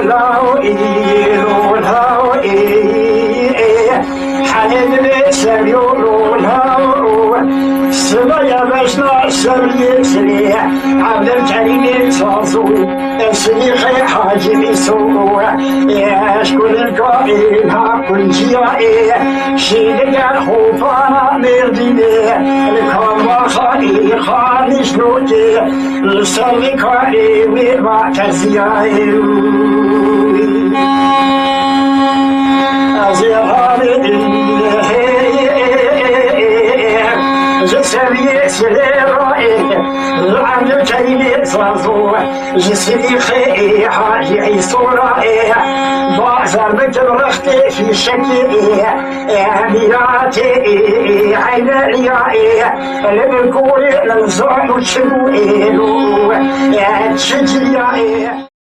لاو إيلو لاو حنين سبيولو لاو سبايا بشنا سبيل سريع عبد الكريم صاصو سريخي حاجي بيسو يشكل القائل كل شيء شيدك الخوفا مرديني الكرم خالي خالي شنوتي لسالي كالي ويبا كزيائي أزيغالي je savais c'est l'héroïne l'âme de Kaïné Zazou je suis خير حاجي صورة بعزر بتبرختي في شكي أميراتي عين ريائي لبكوري لنزعل وشنوئي تشجيائي